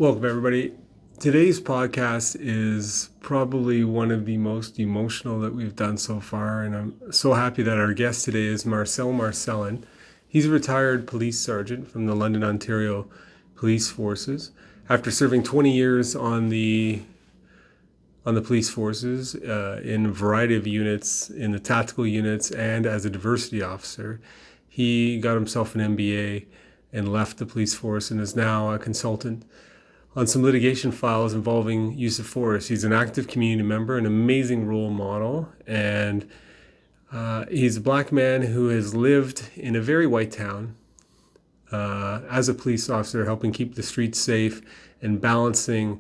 Welcome, everybody. Today's podcast is probably one of the most emotional that we've done so far, and I'm so happy that our guest today is Marcel Marcellin. He's a retired police sergeant from the London, Ontario Police Forces. After serving 20 years on the police forces in a variety of units, in the tactical units, and as a diversity officer, he got himself an MBA and left the police force and is now a consultant on some litigation files involving use of force. He's an active community member, an amazing role model, and he's a black man who has lived in a very white town as a police officer, helping keep the streets safe and balancing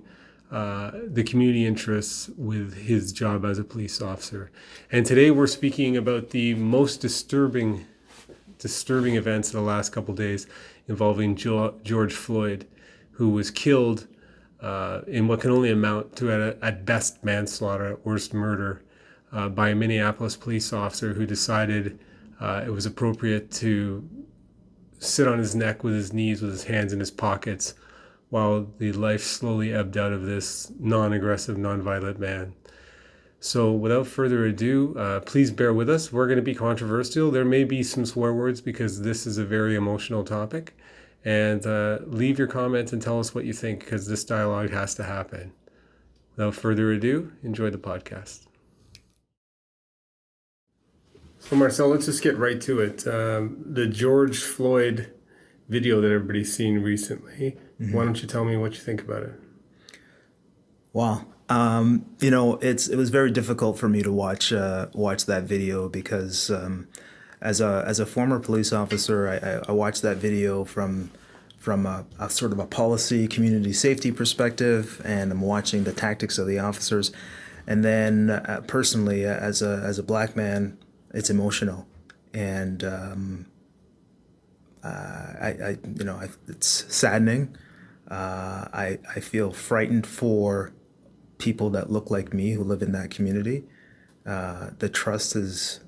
the community interests with his job as a police officer. And today we're speaking about the most disturbing events of the last couple of days involving George Floyd, who was killed in what can only amount to, at best, manslaughter, at worst, murder, by a Minneapolis police officer who decided it was appropriate to sit on his neck with his knees, with his hands in his pockets, while the life slowly ebbed out of this non-aggressive, non-violent man. So without further ado, please bear with us. We're going to be controversial. There may be some swear words because this is a very emotional topic. And leave your comments and tell us what you think, because this dialogue has to happen. Without further ado, enjoy the podcast. So Marcel, let's just get right to it. The George Floyd video that everybody's seen recently, why don't you tell me what you think about it? Wow. It was very difficult for me to watch that video because as a former police officer, I watched that video from a sort of a policy community safety perspective, and I'm watching the tactics of the officers, and then personally as a black man, it's emotional, and it's saddening. I feel frightened for people that look like me who live in that community. The trust has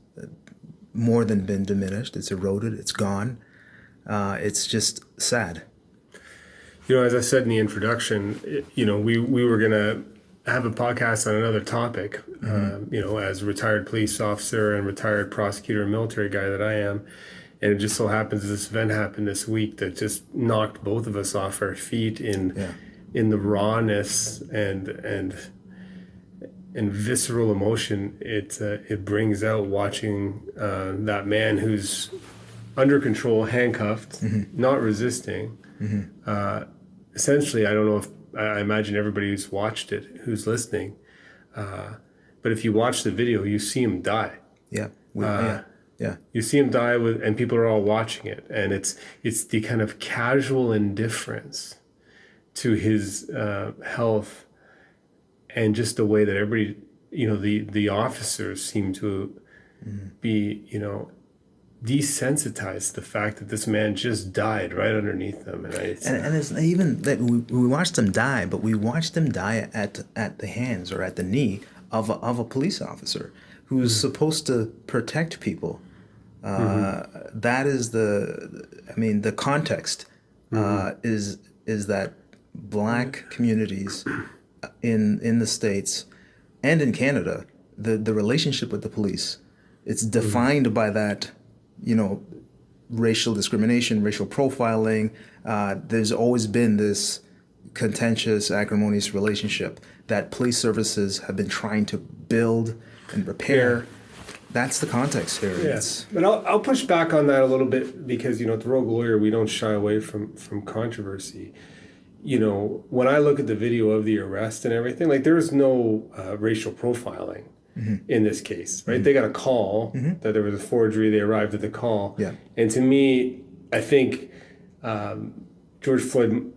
more than been diminished. It's eroded. It's gone. It's just sad. As I said in the introduction, we were going to have a podcast on another topic, as a retired police officer and retired prosecutor and military guy that I am. And it just so happens this event happened this week that just knocked both of us off our feet in the rawness and visceral emotion it brings out watching that man who's under control, handcuffed, not resisting. Essentially, I don't know if I imagine everybody who's watched it, who's listening, but if you watch the video, you see him die. You see him die and people are all watching it, and it's the kind of casual indifference to his health, and just the way that everybody, the officers seem to be, desensitized to the fact that this man just died right underneath them. And it's even that we watched him die, but we watched him die at the hands or at the knee of a police officer who's supposed to protect people. That is the context is that black communities in the States and in Canada, the relationship with the police, it's defined by that, racial discrimination, racial profiling. There's always been this contentious, acrimonious relationship that police services have been trying to build and repair. Yeah. That's the context here. Yes, but I'll push back on that a little bit because, at the Rogue Lawyer, we don't shy away from controversy. When I look at the video of the arrest and everything, there is no racial profiling in this case, right? They got a call that there was a forgery. They arrived at the call. Yeah. And to me, I think George Floyd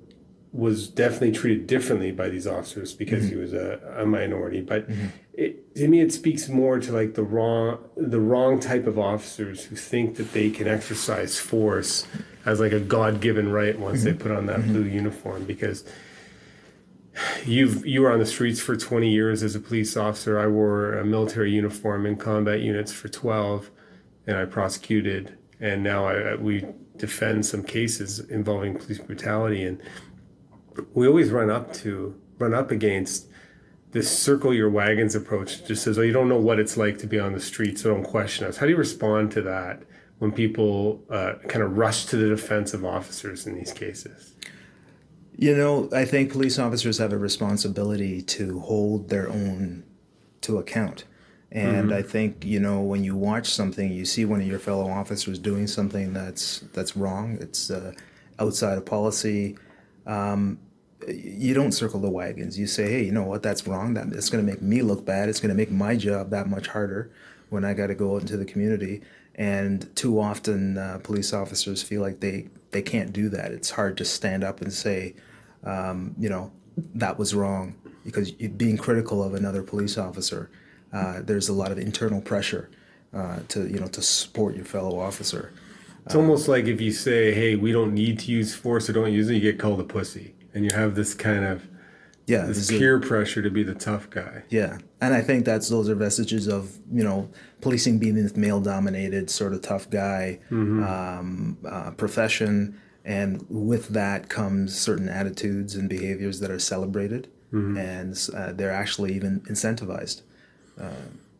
was definitely treated differently by these officers because he was a minority. But to me, it speaks more to the wrong type of officers who think that they can exercise force as a God-given right once they put on that blue uniform. Because you were on the streets for 20 years as a police officer. I wore a military uniform in combat units for 12, and I prosecuted. And now we defend some cases involving police brutality. And we always run up against this circle your wagons approach. Just says, oh, you don't know what it's like to be on the street, so don't question us. How do you respond to that when people kind of rush to the defense of officers in these cases? I think police officers have a responsibility to hold their own to account. And I think, when you watch something, you see one of your fellow officers doing something that's wrong, it's outside of policy, you don't circle the wagons. You say, hey, you know what, that's wrong. That's going to make me look bad. It's going to make my job that much harder when I got to go out into the community. And too often police officers feel like they can't do that. It's hard to stand up and say, that was wrong, because being critical of another police officer, there's a lot of internal pressure to support your fellow officer. It's almost like if you say, hey, we don't need to use force or don't use it, you get called a pussy. And you have this kind of this peer pressure to be the tough guy. Yeah. And I think those are vestiges of, policing being this male-dominated sort of tough guy profession. And with that comes certain attitudes and behaviors that are celebrated. And they're actually even incentivized.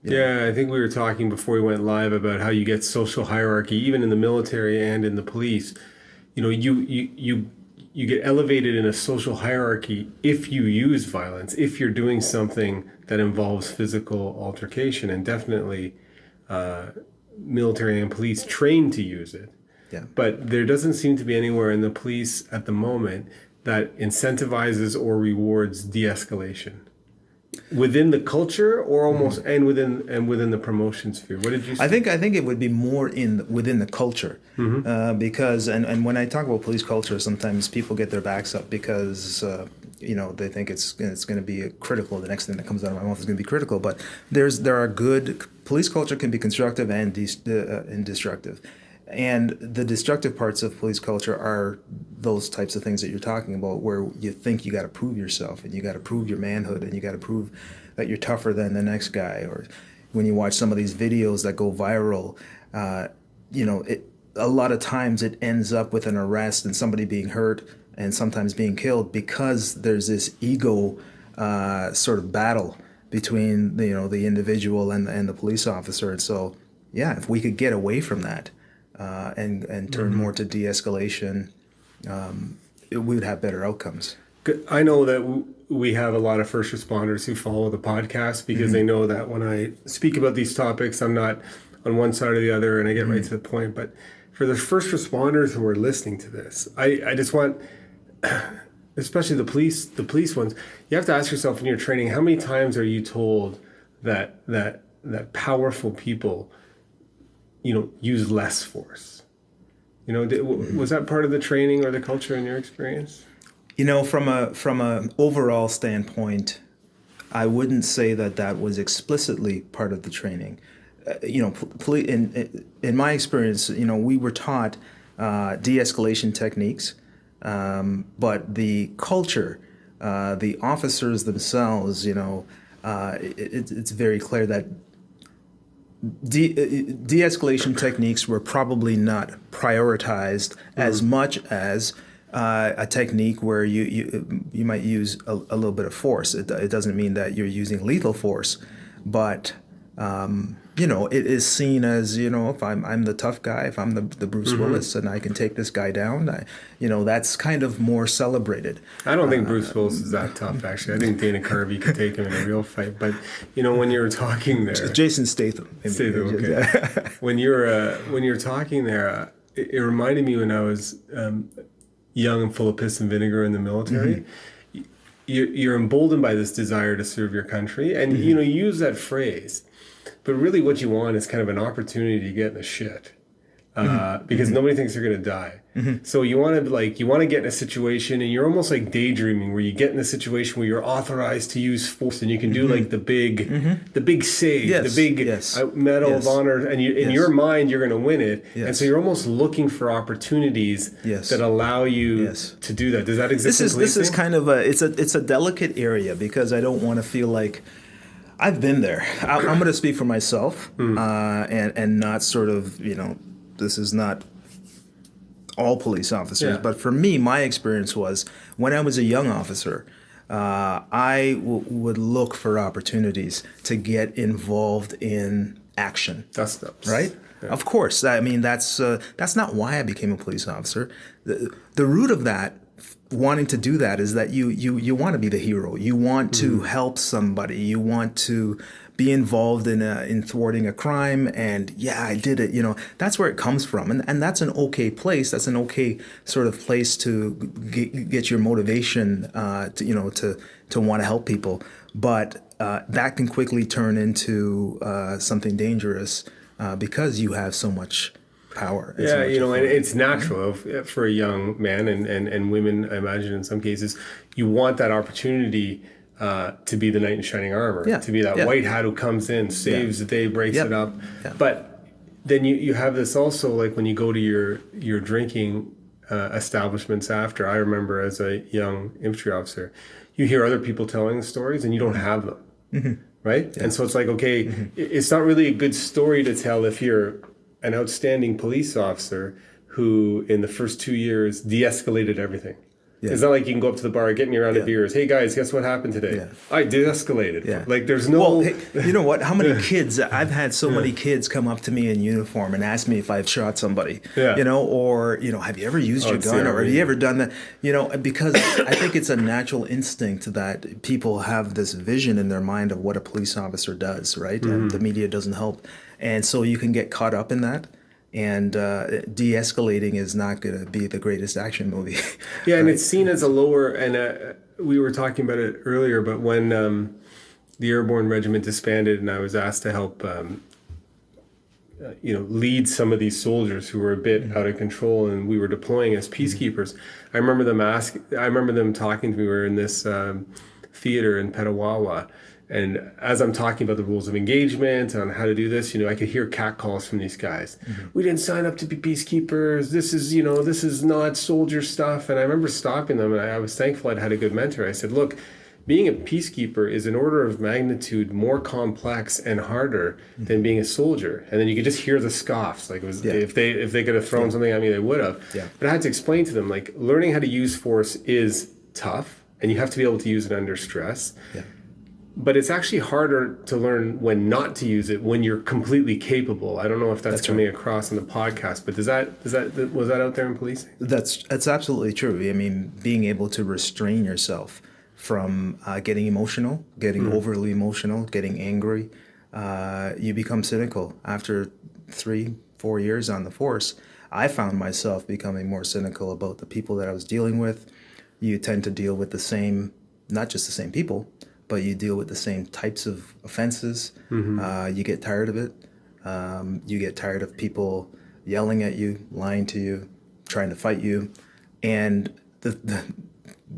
Yeah, I think we were talking before we went live about how you get social hierarchy, even in the military and in the police. You get elevated in a social hierarchy if you use violence, if you're doing something that involves physical altercation, and definitely military and police trained to use it. Yeah. But there doesn't seem to be anywhere in the police at the moment that incentivizes or rewards de-escalation within the culture, or almost and within the promotion sphere. What did you say? I think it would be more within the culture, because and when I talk about police culture, sometimes people get their backs up because they think it's going to be critical. The next thing that comes out of my mouth is going to be critical. But there are good police culture can be constructive and destructive. And the destructive parts of police culture are those types of things that you're talking about, where you think you got to prove yourself and you got to prove your manhood and you got to prove that you're tougher than the next guy. Or when you watch some of these videos that go viral, a lot of times it ends up with an arrest and somebody being hurt and sometimes being killed, because there's this ego sort of battle between the individual and the police officer. And so, yeah, if we could get away from that, and turn more to de-escalation, we would have better outcomes. I know that we have a lot of first responders who follow the podcast because they know that when I speak about these topics, I'm not on one side or the other, and I get right to the point. But for the first responders who are listening to this, I just want, especially the police ones, you have to ask yourself in your training, how many times are you told that powerful people use less force? Was that part of the training or the culture in your experience? From a overall standpoint, I wouldn't say that was explicitly part of the training. In my experience, we were taught de-escalation techniques, but the culture, the officers themselves, it's very clear that de-escalation techniques were probably not prioritized as much as a technique where you might use a little bit of force. It doesn't mean that you're using lethal force, but it is seen as, if I'm the tough guy, if I'm the Bruce Willis and I can take this guy down, that's kind of more celebrated. I don't think Bruce Willis is that tough, actually. I think Dana Carvey could take him in a real fight. But, when you were talking there... Jason Statham. Okay. When you're talking there, it reminded me when I was young and full of piss and vinegar in the military. You're emboldened by this desire to serve your country, and you use that phrase, but really what you want is kind of an opportunity to get in the shit, because nobody thinks they're going to die. So you want to get in a situation, and you're almost like daydreaming, where you get in a situation where you're authorized to use force, and you can do like the big save, the big Medal of Honor, and in your mind you're going to win it, and so you're almost looking for opportunities that allow you to do that. Does that exist? This is kind of it's a delicate area, because I don't want to feel like I've been there. I'm going to speak for myself, and not sort of this is not all police officers, Yeah. but for me, my experience was when I was a young officer, I would look for opportunities to get involved in action. Dust ups. Right? Yeah. Of course. I mean, that's not why I became a police officer. The root of that, wanting to do that, is that you want to be the hero. You want to help somebody. You want to be involved in thwarting a crime. And yeah, I did it. That's where it comes from. And that's an okay place. That's an okay sort of place to get your motivation to want to help people. But that can quickly turn into something dangerous because you have so much power. Yeah, and it's natural for a young man and women, I imagine in some cases, you want that opportunity to be the knight in shining armor, to be that white hat who comes in, saves the day, breaks it up. Yeah. But then you have this also, like when you go to your drinking establishments after. I remember as a young infantry officer, you hear other people telling the stories and you don't have them. Mm-hmm. Right? Yeah. And so it's like, okay, it's not really a good story to tell if you're an outstanding police officer who in the first 2 years de-escalated everything. Yeah. It's not like you can go up to the bar, get me a round of beers. Hey guys, guess what happened today? Yeah. I de-escalated. Yeah. Like there's no... Well, hey, you know what? How many kids... I've had so many kids come up to me in uniform and ask me if I've shot somebody. Yeah. Or, have you ever used your gun? Or have you ever done that? Because I think it's a natural instinct that people have this vision in their mind of what a police officer does, right? Mm-hmm. And the media doesn't help. And so you can get caught up in that. And de-escalating is not going to be the greatest action movie. Yeah, right? And it's seen as a lower, and we were talking about it earlier, but when the Airborne Regiment disbanded and I was asked to help lead some of these soldiers who were a bit out of control and we were deploying as peacekeepers, I remember them talking to me. We were in this theater in Petawawa. And as I'm talking about the rules of engagement on how to do this, I could hear catcalls from these guys. Mm-hmm. We didn't sign up to be peacekeepers. This is not soldier stuff. And I remember stopping them, and I was thankful I'd had a good mentor. I said, look, being a peacekeeper is an order of magnitude more complex and harder than being a soldier. And then you could just hear the scoffs. Like it was, if they could have thrown something at me, they would have. Yeah. But I had to explain to them, like, learning how to use force is tough, and you have to be able to use it under stress. Yeah. But it's actually harder to learn when not to use it when you're completely capable. I don't know if that's coming across in the podcast, but was that out there in policing? That's absolutely true. I mean, being able to restrain yourself from getting emotional, getting overly emotional, getting angry, you become cynical. After 3-4 years on the force, I found myself becoming more cynical about the people that I was dealing with. You tend to deal with not just the same people, but you deal with the same types of offenses. Mm-hmm. You get tired of it. You get tired of people yelling at you, lying to you, trying to fight you. And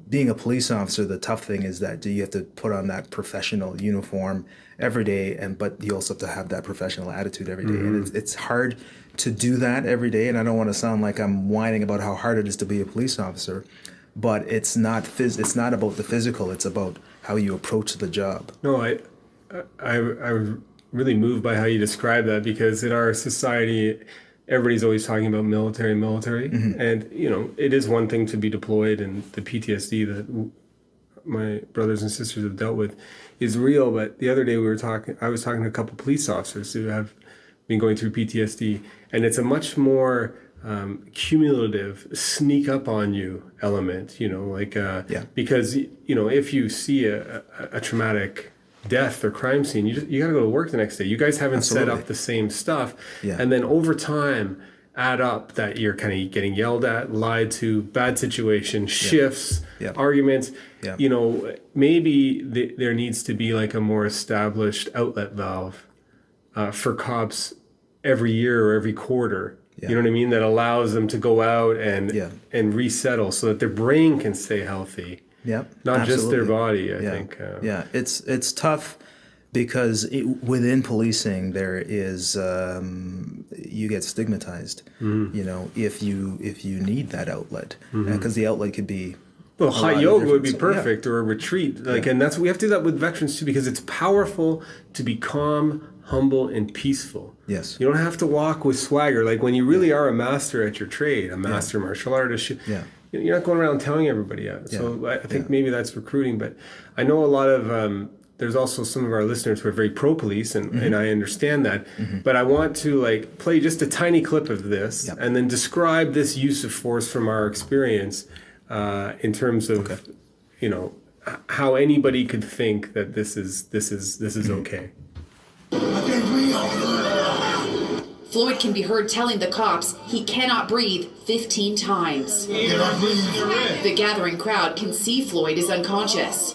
being a police officer, the tough thing is that you have to put on that professional uniform every day, but you also have to have that professional attitude every day. Mm-hmm. And it's hard to do that every day. And I don't want to sound like I'm whining about how hard it is to be a police officer, but it's not about the physical. It's about how you approach the job. No, I was really moved by how you describe that, because in our society, everybody's always talking about military, mm-hmm. and it is one thing to be deployed, and the PTSD that my brothers and sisters have dealt with is real. But the other day I was talking to a couple police officers who have been going through PTSD, and it's a much more cumulative sneak up on you element, because if you see a traumatic death or crime scene, you got to go to work the next day. You guys haven't set up the same stuff, and then over time add up that you're kind of getting yelled at, lied to, bad situation, shifts, arguments. Maybe there needs to be like a more established outlet valve for cops every year or every quarter. Yeah. You know what I mean? That allows them to go out and resettle so that their brain can stay healthy. Yep. Not just their body, I think. It's tough because within policing there is you get stigmatized. Mm-hmm. If you need that outlet, because the outlet could be. Well, hot yoga would be perfect, or a retreat, and we have to do that with veterans too, because it's powerful to be calm, humble, and peaceful. Yes. You don't have to walk with swagger. Like when you really are a master at your trade, a master martial artist, you're not going around telling everybody that. So I think maybe that's recruiting. But I know a lot of, there's also some of our listeners who are very pro-police, and I understand that. But I want to like play just a tiny clip of this and then describe this use of force from our experience in terms of, you know, how anybody could think that this is okay. Floyd can be heard telling the cops he cannot breathe 15 times. The gathering crowd can see Floyd is unconscious.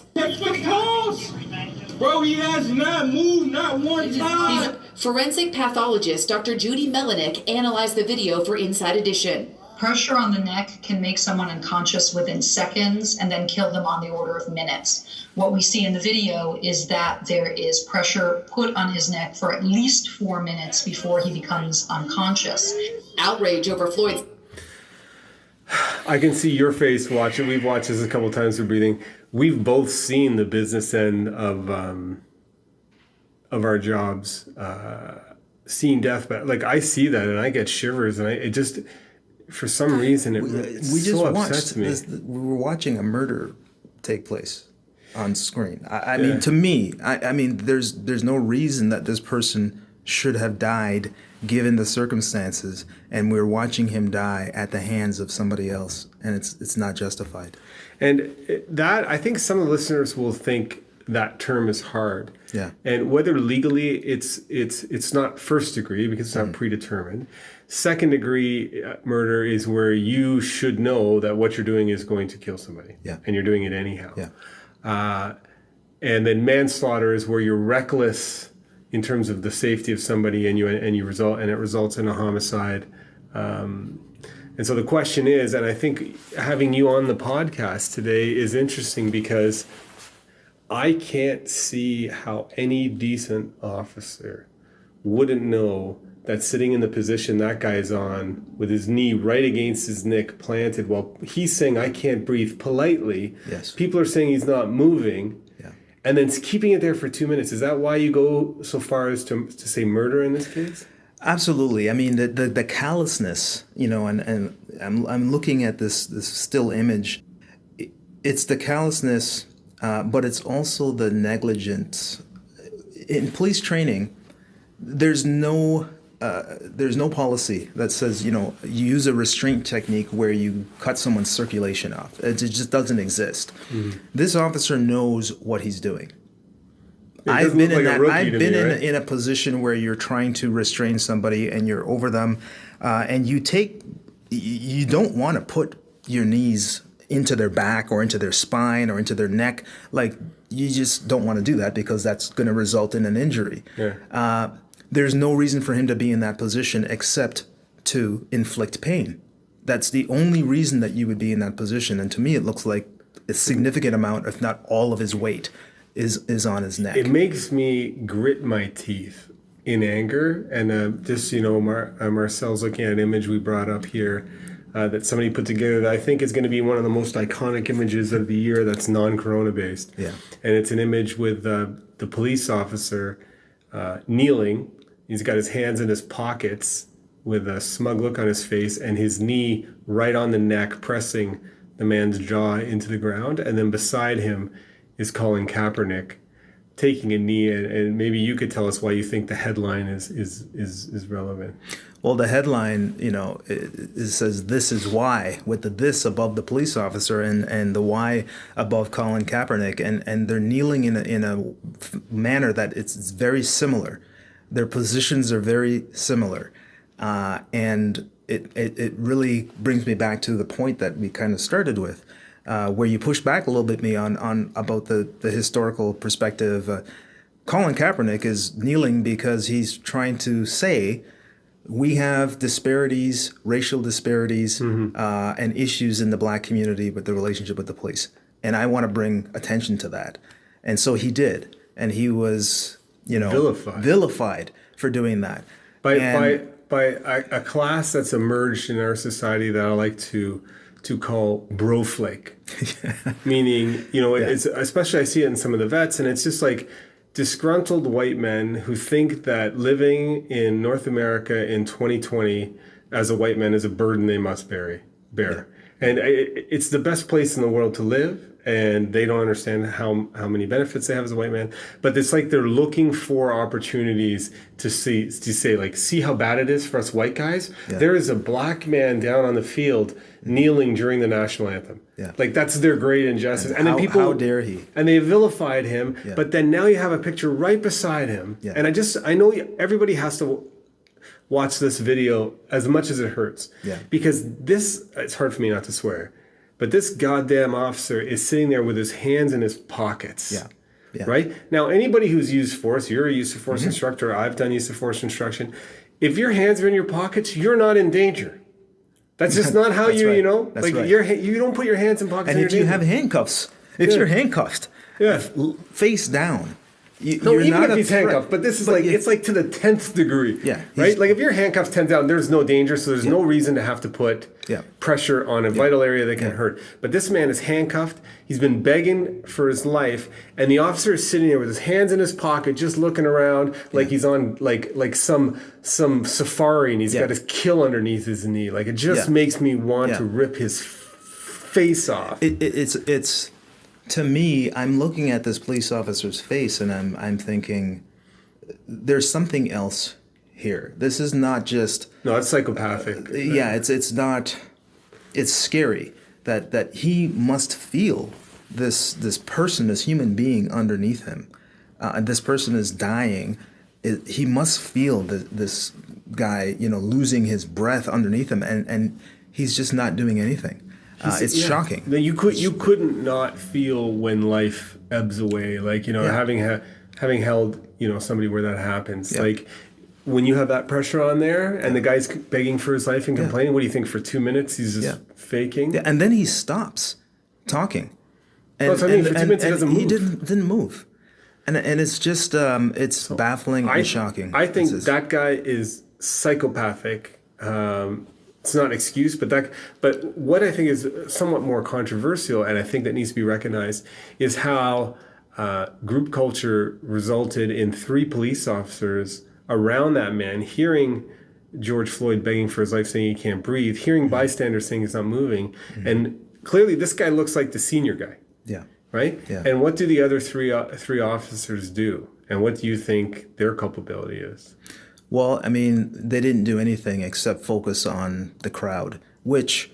Bro, he has not moved, not one time. Forensic pathologist Dr. Judy Melinek analyzed the video for Inside Edition. Pressure on the neck can make someone unconscious within seconds and then kill them on the order of minutes. What we see in the video is that there is pressure put on his neck for at least 4 minutes before he becomes unconscious. Outrage over Floyd's... I can see your face watching. We've watched this a couple times for breathing. We've both seen the business end of our jobs, seeing death. But like I see that and I get shivers, and it just... For some reason, we just watched this. We were watching a murder take place on screen. I mean, to me, I mean, there's no reason that this person should have died given the circumstances, and we're watching him die at the hands of somebody else, and it's not justified. And that, I think some of the listeners will think that term is hard. Yeah. And whether legally it's not first degree because it's not predetermined. Second degree murder is where you should know that what you're doing is going to kill somebody. Yeah. And you're doing it anyhow. Yeah. And then manslaughter is where you're reckless in terms of the safety of somebody, and it results in a homicide. And so the question is, and I think having you on the podcast today is interesting because I can't see how any decent officer wouldn't know that sitting in the position that guy's on with his knee right against his neck planted while he's saying, I can't breathe politely. Yes. People are saying he's not moving. Yeah. And then keeping it there for 2 minutes. Is that why you go so far as to say murder in this case? Absolutely. I mean, the callousness, you know, and I'm looking at this still image. It's the callousness, but it's also the negligence. In police training, there's no policy that says, you know, you use a restraint technique where you cut someone's circulation off. It just doesn't exist. Mm-hmm. This officer knows what he's doing. I've been in a position where you're trying to restrain somebody and you're over them, and you don't want to put your knees into their back or into their spine or into their neck. Like, you just don't want to do that because that's going to result in an injury. Yeah. There's no reason for him to be in that position except to inflict pain. That's the only reason that you would be in that position. And to me, it looks like a significant amount, if not all of his weight, is on his neck. It makes me grit my teeth in anger. And just, you know, Marcel's looking at an image we brought up here that somebody put together that I think is going to be one of the most iconic images of the year that's non-corona based. Yeah. And it's an image with the police officer kneeling. He's got his hands in his pockets with a smug look on his face and his knee right on the neck, pressing the man's jaw into the ground. And then beside him is Colin Kaepernick taking a knee. And maybe you could tell us why you think the headline is relevant. Well, the headline, you know, it says "This is why" with the "this" above the police officer and the "why" above Colin Kaepernick, and they're kneeling in a manner that it's very similar. Their positions are very similar, and it really brings me back to the point that we kind of started with, where you push back a little bit me on about the historical perspective. Colin Kaepernick is kneeling because he's trying to say we have disparities, racial disparities, and issues in the black community with the relationship with the police, and I want to bring attention to that. And so he did, and he was, you know, vilified for doing that by a class that's emerged in our society that I like to call broflake. Meaning, you know, it's especially I see it in some of the vets, and it's just like disgruntled white men who think that living in North America in 2020 as a white man is a burden they must bear. And it's the best place in the world to live, and they don't understand how many benefits they have as a white man. But it's like they're looking for opportunities to say like, see how bad it is for us white guys. Yeah. There is a black man down on the field kneeling during the national anthem. Yeah. Like, that's their great injustice. And then people, how dare he? And they vilified him. Yeah. But then now you have a picture right beside him. Yeah. And I know everybody has to watch this video as much as it hurts. Yeah. Because it's hard for me not to swear, but this goddamn officer is sitting there with his hands in his pockets. Yeah. Yeah. Right? Now, anybody who's used force, you're a use of force instructor, I've done use of force instruction. If your hands are in your pockets, you're not in danger. That's just not how That's right. That's like right. You don't put your hands in pockets. And if you have handcuffs, you're handcuffed, face down. Even if he's handcuffed, but this is it's like to the 10th degree. Yeah. Right? Like if you're handcuffed 10th down, there's no danger, so there's no reason to have to put pressure on a vital area that can hurt. But this man is handcuffed, he's been begging for his life, and the officer is sitting there with his hands in his pocket, just looking around like he's on like some safari, and he's got his kill underneath his knee. Like, it just makes me want to rip his face off. It's to me, I'm looking at this police officer's face, and I'm thinking, there's something else here. This is not just it's psychopathic. It's not. It's scary that he must feel this person, this human being underneath him. This person is dying. He must feel this guy, losing his breath underneath him, and he's just not doing anything. It's shocking. You couldn't not feel when life ebbs away. Like, having held somebody where that happens. Yeah. Like, when you have that pressure on there, and the guy's begging for his life and complaining. What do you think? For 2 minutes he's just faking. Yeah, and then he stops talking. And, for 2 minutes he doesn't move. He didn't move. And it's just it's baffling and shocking. I think that guy is psychopathic. It's not an excuse, but what I think is somewhat more controversial, and I think that needs to be recognized, is how group culture resulted in 3 police officers around that man hearing George Floyd begging for his life, saying he can't breathe, hearing bystanders saying he's not moving, and clearly this guy looks like the senior guy. Yeah. Right? Yeah. And what do the other three officers do? And what do you think their culpability is? Well, I mean, they didn't do anything except focus on the crowd, which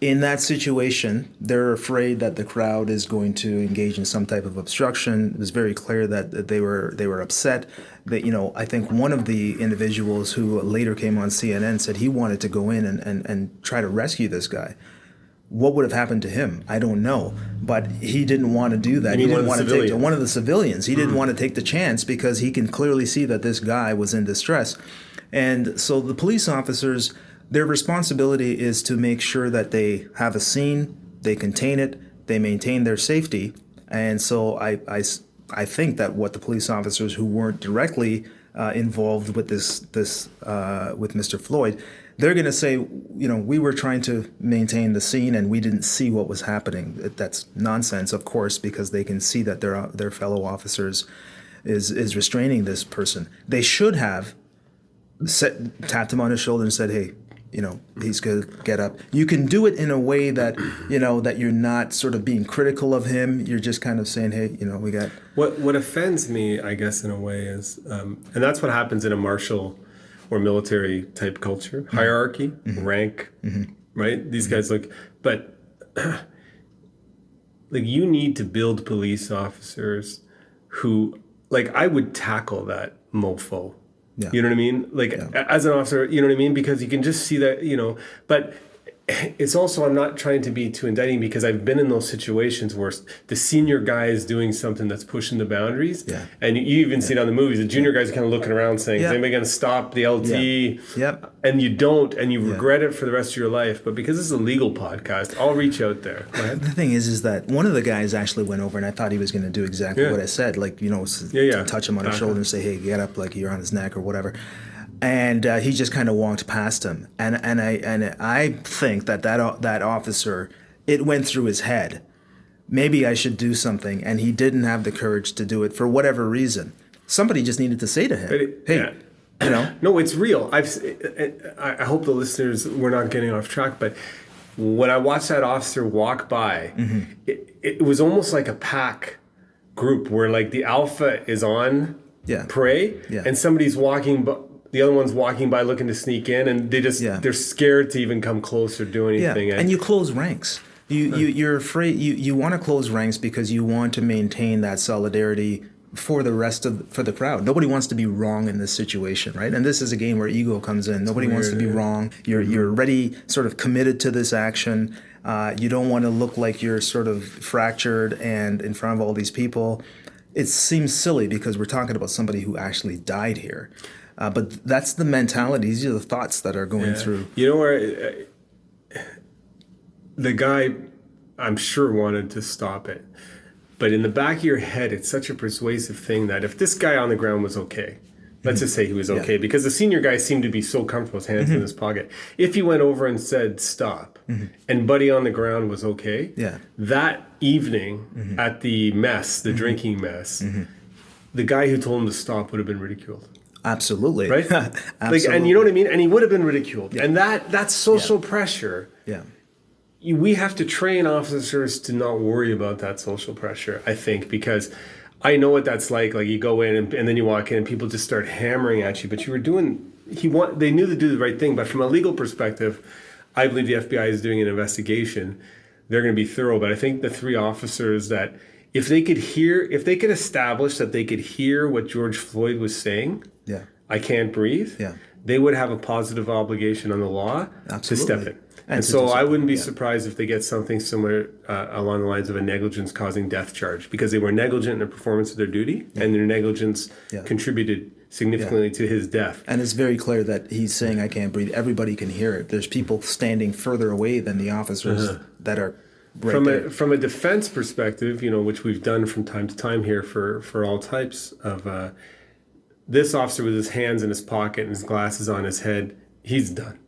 in that situation, they're afraid that the crowd is going to engage in some type of obstruction. It was very clear that they were upset. That, I think one of the individuals who later came on CNN said he wanted to go in and try to rescue this guy. What would have happened to him? I don't know. But he didn't want to do that. He didn't want to take one of the civilians. He didn't want to take the chance because he can clearly see that this guy was in distress. And so the police officers, their responsibility is to make sure that they have a scene, they contain it, they maintain their safety. And so I think that what the police officers who weren't directly involved with with Mr. Floyd, they're going to say, we were trying to maintain the scene and we didn't see what was happening. That's nonsense, of course, because they can see that their fellow officers is restraining this person. They should have tapped him on his shoulder and said, hey, he's going to get up. You can do it in a way that, that you're not sort of being critical of him. You're just kind of saying, hey, we got... What offends me, I guess, in a way is, and that's what happens in a martial or military type culture, hierarchy, rank, right? These guys but you need to build police officers who, I would tackle that mofo. Yeah. You know what I mean? As an officer, you know what I mean? Because you can just see that, but it's also, I'm not trying to be too indicting because I've been in those situations where the senior guy is doing something that's pushing the boundaries. Yeah. And you even see it on the movies. The junior guys are kind of looking around saying, is anybody going to stop the LT? Yeah. Yep. And you don't, and you regret it for the rest of your life. But because this is a legal podcast, I'll reach out there. The thing is that one of the guys actually went over and I thought he was going to do exactly what I said. To touch him on his shoulder and say, hey, get up, like you're on his neck or whatever. And he just kind of walked past him, and I think that officer, it went through his head, maybe I should do something, and he didn't have the courage to do it for whatever reason. Somebody just needed to say to him, "Hey, you know." No, it's real. I hope the listeners, we're not getting off track, but when I watched that officer walk by, it was almost like a pack group where like the alpha is on prey, and somebody's walking, but the other one's walking by looking to sneak in, and they're scared to even come close or do anything. And you close ranks. You're afraid. You want to close ranks because you want to maintain that solidarity for the crowd. Nobody wants to be wrong in this situation, right? And this is a game where ego comes in. Nobody wants to be wrong. You're already sort of committed to this action. You don't want to look like you're sort of fractured and in front of all these people. It seems silly because we're talking about somebody who actually died here. But that's the mentality. These are the thoughts that are going through. You know where the guy, I'm sure, wanted to stop it. But in the back of your head, it's such a persuasive thing that if this guy on the ground was okay, let's just say he was okay, because the senior guy seemed to be so comfortable, his hands in his pocket. If he went over and said stop, and Buddy on the ground was okay, that evening at the mess, the drinking mess, the guy who told him to stop would have been ridiculed. Absolutely. Right? Absolutely. Like, and you know what I mean? And he would have been ridiculed. And that's social pressure. Yeah. We have to train officers to not worry about that social pressure, I think, because I know what that's like. Like you go in and then you walk in and people just start hammering at you, but you were doing, they knew to do the right thing. But from a legal perspective, I believe the FBI is doing an investigation. They're going to be thorough. But I think the three officers that if they could establish that they could hear what George Floyd was saying, I can't breathe, they would have a positive obligation on the law to step in. And so I wouldn't be surprised if they get something similar along the lines of a negligence causing death charge, because they were negligent in the performance of their duty, and their negligence contributed significantly to his death. And it's very clear that he's saying, I can't breathe. Everybody can hear it. There's people standing further away than the officers that are right there. From a defense perspective, which we've done from time to time here for all types of, this officer with his hands in his pocket and his glasses on his head, he's done.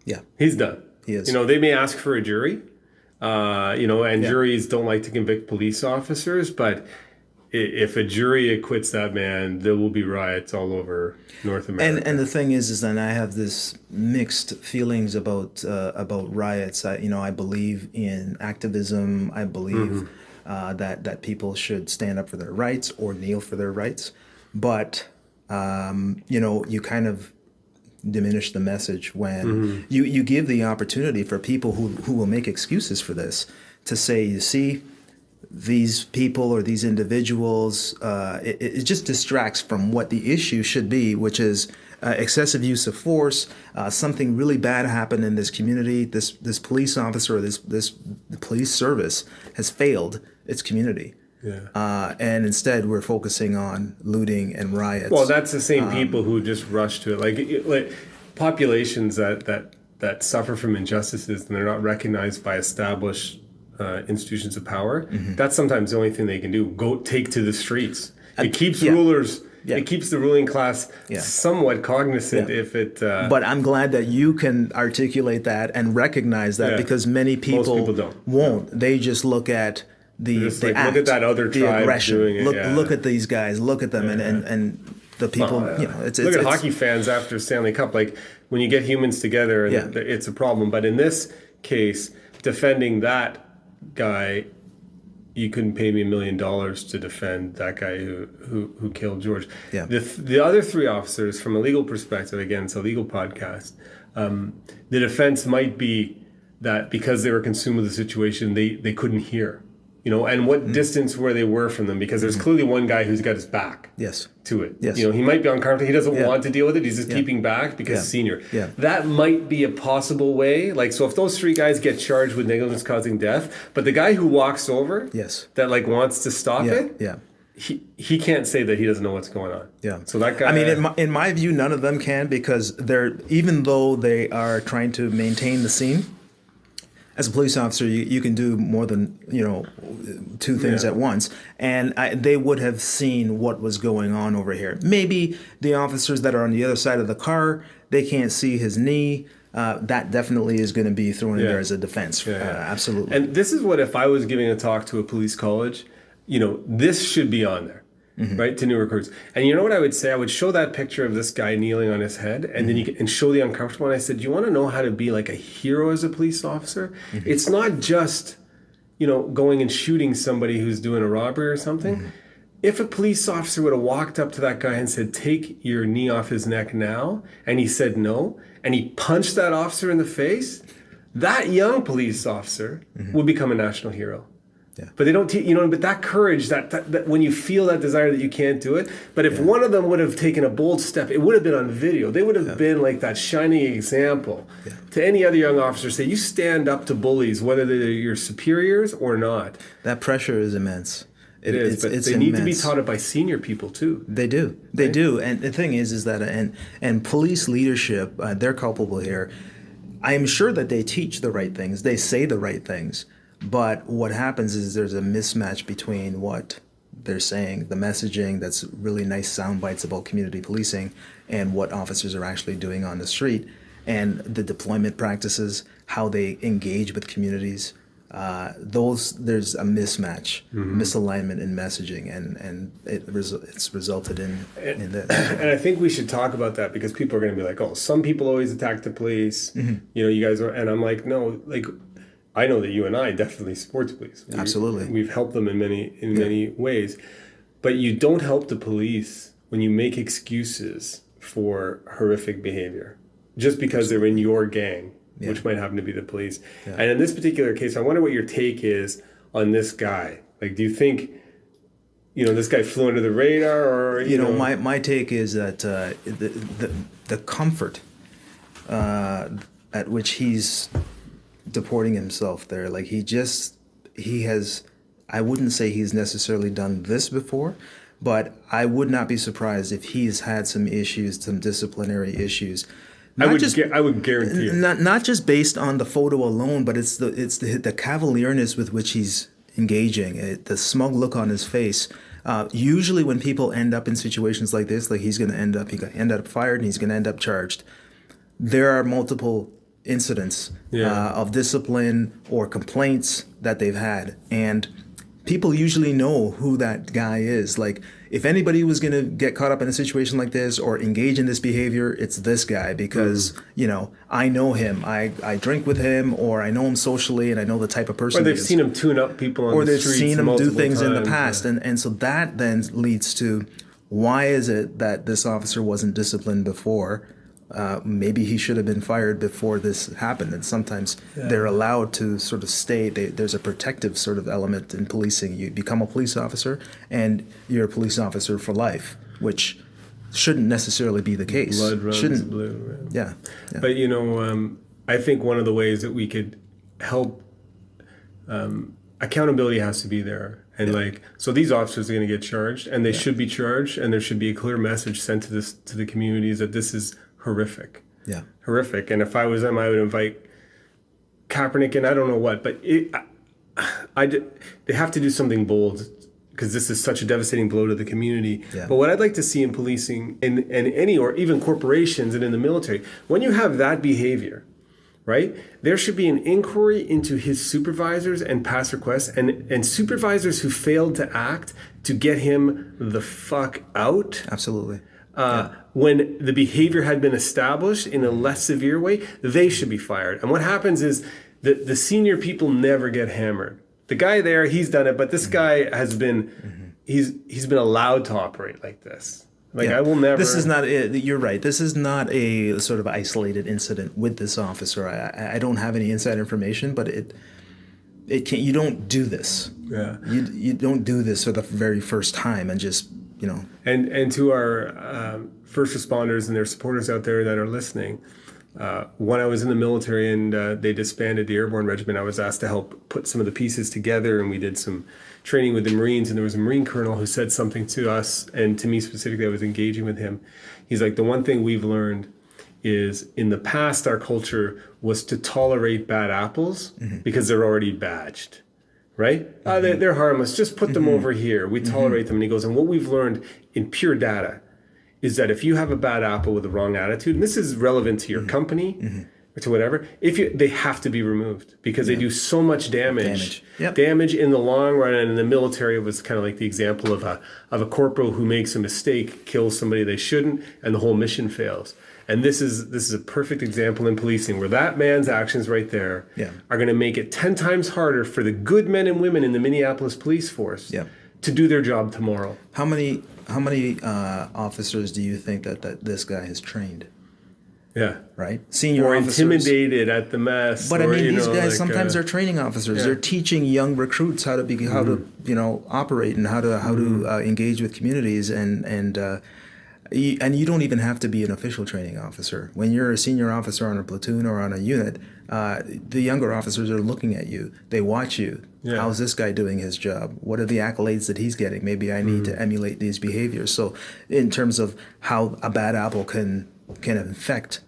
Yeah. He's done. He is. They may ask for a jury, and juries don't like to convict police officers, but if a jury acquits that man, there will be riots all over North America. And the thing is that I have this mixed feelings about riots. I believe in activism. I believe that people should stand up for their rights or kneel for their rights. But you kind of diminish the message when you give the opportunity for people who will make excuses for this to say, you see, these people or these individuals, it just distracts from what the issue should be, which is excessive use of force. Something really bad happened in this community. This police officer or this police service has failed its community. And instead we're focusing on looting and riots. Well, that's the same people who just rush to it. Like populations that suffer from injustices and they're not recognized by established institutions of power. That's sometimes the only thing they can do. Go take to the streets. It keeps rulers. It keeps the ruling class somewhat cognizant if it... but I'm glad that you can articulate that and recognize that because many people, most people don't. Won't. They just look at the act, look at that other tribe aggression. Doing it. Look at these guys. Look at them and the people. Look at hockey fans after Stanley Cup. Like when you get humans together, and it's a problem. But in this case, defending that guy, you couldn't pay me $1 million to defend that guy who killed George. The other three officers, from a legal perspective, again, it's a legal podcast. The defense might be that because they were consumed with the situation, they couldn't hear. And what distance where they were from them, because there's clearly one guy who's got his back to it. He might be uncomfortable. He doesn't want to deal with it. He's just keeping back because he's senior. That might be a possible way. Like, so if those three guys get charged with negligence causing death, but the guy who walks over that wants to stop it, he can't say that he doesn't know what's going on. So that guy... I mean, in my view, none of them can, because even though they are trying to maintain the scene, as a police officer, you can do more than two things at once, and they would have seen what was going on over here. Maybe the officers that are on the other side of the car, they can't see his knee. that definitely is going to be thrown in there as a defense. Absolutely. And this is what, if I was giving a talk to a police college, this should be on there. Right, to new recruits. And you know what I would say? I would show that picture of this guy kneeling on his head, and then and show the uncomfortable. And I said, "Do you want to know how to be like a hero as a police officer? It's not just, going and shooting somebody who's doing a robbery or something. If a police officer would have walked up to that guy and said, 'Take your knee off his neck now,' and he said no, and he punched that officer in the face, that young police officer would become a national hero." Yeah. But they don't, but that courage, that when you feel that desire that you can't do it. But if one of them would have taken a bold step, it would have been on video. They would have been like that shining example to any other young officer. Say, you stand up to bullies, whether they're your superiors or not. That pressure is immense. It is, but they need to be taught it by senior people too. They do. They do. And the thing is that, and police leadership, they're culpable here. I am sure that they teach the right things. They say the right things. But what happens is there's a mismatch between what they're saying, the messaging that's really nice sound bites about community policing, and what officers are actually doing on the street, and the deployment practices, how they engage with communities. There's a mismatch, misalignment in messaging, and it's resulted in this. And I think we should talk about that, because people are going to be like, "Oh, some people always attack the police." You guys are, and I'm like, no, like. I know that you and I definitely support the police. Absolutely. We've helped them in many ways. But you don't help the police when you make excuses for horrific behavior just because they're in your gang, which might happen to be the police. And in this particular case, I wonder what your take is on this guy. Like, do you think, this guy flew under the radar, or, my take is that the comfort at which he's deporting himself there, like he has, I wouldn't say he's necessarily done this before, but I would not be surprised if he's had some issues, some disciplinary issues. I would guarantee it. Not just based on the photo alone, but it's the cavalierness with which he's engaging, the smug look on his face. Usually when people end up in situations like this, like he got end up fired and he's going to end up charged, there are multiple incidents of discipline or complaints that they've had, and people usually know who that guy is. Like, if anybody was going to get caught up in a situation like this or engage in this behavior, it's this guy, because I know him, I drink with him, or I know him socially, and I know the type of person. Or they've seen him tune up people on the streets, or they've seen him do things in the past, yeah. and so that then leads to, why is it that this officer wasn't disciplined before? Maybe he should have been fired before this happened. And sometimes they're allowed to sort of stay. There's a protective sort of element in policing. You become a police officer, and you're a police officer for life, which shouldn't necessarily be the case. Blood runs blue. Right? Yeah. But I think one of the ways that we could help, accountability has to be there. And so these officers are going to get charged, and they should be charged, and there should be a clear message sent to the communities that this is horrific. Yeah. Horrific. And if I was them, I would invite Kaepernick in. I don't know what, but they have to do something bold, because this is such a devastating blow to the community. Yeah. But what I'd like to see in policing and any, or even corporations and in the military, when you have that behavior, right, there should be an inquiry into his supervisors and past requests, and supervisors who failed to act to get him the fuck out. Absolutely. When the behavior had been established in a less severe way, they should be fired. And what happens is that the senior people never get hammered. The guy there, he's done it, but this guy has been, he's been allowed to operate like this. I will never. This is not. You're right. This is not a sort of isolated incident with this officer. I don't have any inside information, but it can. You don't do this. Yeah. You don't do this for the very first time and just. And to our first responders and their supporters out there that are listening, when I was in the military and they disbanded the Airborne Regiment, I was asked to help put some of the pieces together, and we did some training with the Marines, and there was a Marine colonel who said something to us, and to me specifically, I was engaging with him. He's like, the one thing we've learned is in the past, our culture was to tolerate bad apples because they're already badged. Right? They're harmless. Just put them over here. We tolerate them. And he goes, and what we've learned in pure data is that if you have a bad apple with the wrong attitude, and this is relevant to your company, to whatever, they have to be removed because they do so much damage. Yep. Damage in the long run. And in the military, it was kind of like the example of a corporal who makes a mistake, kills somebody they shouldn't, and the whole mission fails. And this is a perfect example in policing where that man's actions right there are going to make it 10 times harder for the good men and women in the Minneapolis police force to do their job tomorrow. How many officers do you think that this guy has trained? Yeah. Right? Senior or officers. intimidated at the mess. But or, I mean, these guys like, sometimes are training officers. They're teaching young recruits how to operate and how to engage with communities and you don't even have to be an official training officer. When you're a senior officer on a platoon or on a unit, the younger officers are looking at you. They watch you. Yeah. How's this guy doing his job? What are the accolades that he's getting? Maybe I need to emulate these behaviors. So in terms of how a bad apple can infect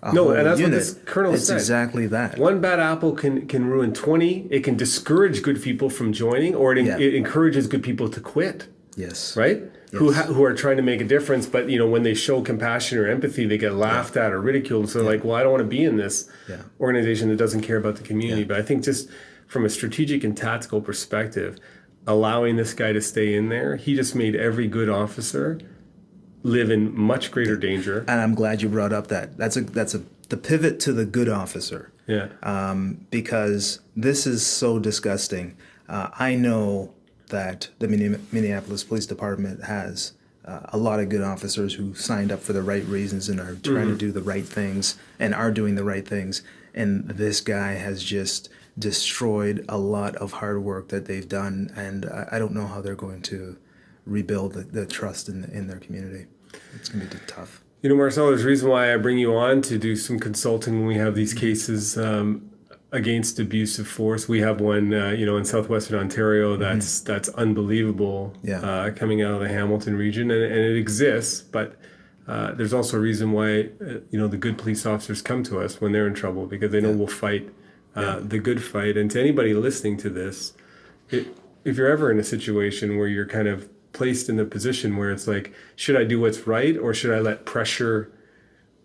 a whole and that's unit, what this colonel it's said. exactly that. One bad apple can ruin 20. It can discourage good people from joining, or it encourages good people to quit. Yes. Right? Yes. Who are trying to make a difference, but when they show compassion or empathy, they get laughed at or ridiculed. So like, well, I don't want to be in this organization that doesn't care about the community. But I think just from a strategic and tactical perspective, allowing this guy to stay in there, he just made every good officer live in much greater danger. And I'm glad you brought up that. That's the pivot to the good officer. Yeah. Because this is so disgusting. I know that the Minneapolis Police Department has a lot of good officers who signed up for the right reasons and are trying to do the right things and are doing the right things. And this guy has just destroyed a lot of hard work that they've done. And I don't know how they're going to rebuild the trust in their community. It's going to be tough. Marcel, there's a reason why I bring you on to do some consulting when we have these cases against abusive force. We have one, in southwestern Ontario that's unbelievable, coming out of the Hamilton region, and it exists. But there's also a reason why, the good police officers come to us when they're in trouble because they know we'll fight the good fight. And to anybody listening to this, if you're ever in a situation where you're kind of placed in the position where it's like, should I do what's right or should I let pressure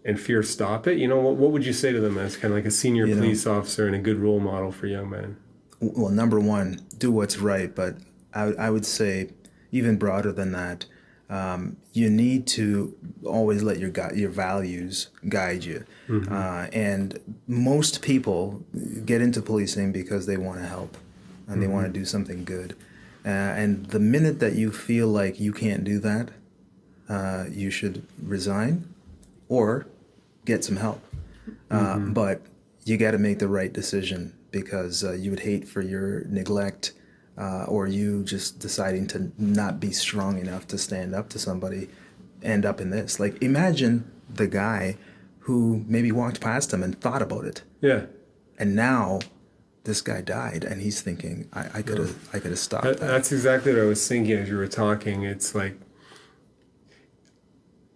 and fear stop it? What would you say to them as kind of like a senior police officer and a good role model for young men? Well, number one, do what's right. But I would say even broader than that, you need to always let your values guide you. And most people get into policing because they want to help and they want to do something good. And the minute that you feel like you can't do that, you should resign or get some help. But you got to make the right decision because you would hate for your neglect or you just deciding to not be strong enough to stand up to somebody end up in this. Like, imagine the guy who maybe walked past him and thought about it. Yeah. And now this guy died and he's thinking, I could have stopped that. That's exactly what I was thinking as you were talking. It's like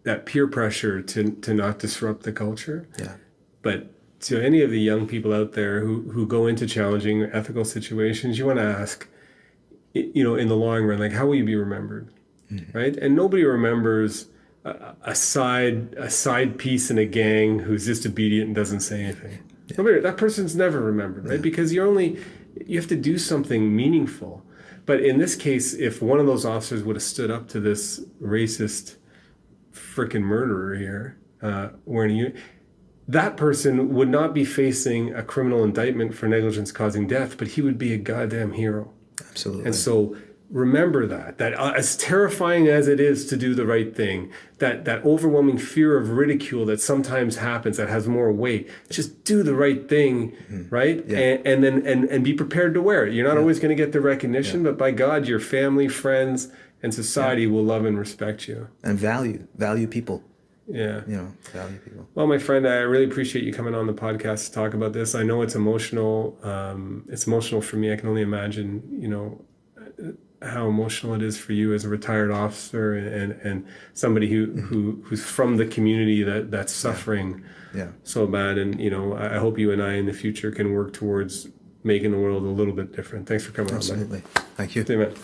that peer pressure to not disrupt the culture. Yeah. But to any of the young people out there who go into challenging ethical situations, you want to ask, in the long run, like, how will you be remembered? Right? And nobody remembers a side piece in a gang who's just obedient and doesn't say anything. Yeah. That person's never remembered, right? Because you have to do something meaningful. But in this case, if one of those officers would have stood up to this racist frickin' murderer here, that person would not be facing a criminal indictment for negligence causing death, but he would be a goddamn hero. Absolutely. And so remember that as terrifying as it is to do the right thing, that overwhelming fear of ridicule that sometimes happens that has more weight, just do the right thing, right? Yeah. And then be prepared to wear it. You're not always going to get the recognition, but by God, your family, friends, and society will love and respect you. And value people. Yeah. Value people. Well, my friend, I really appreciate you coming on the podcast to talk about this. I know it's emotional. It's emotional for me. I can only imagine, how emotional it is for you as a retired officer and somebody who's from the community that's suffering so bad. And, I hope you and I in the future can work towards making the world a little bit different. Thanks for coming on. Absolutely. Thank you. See you, man.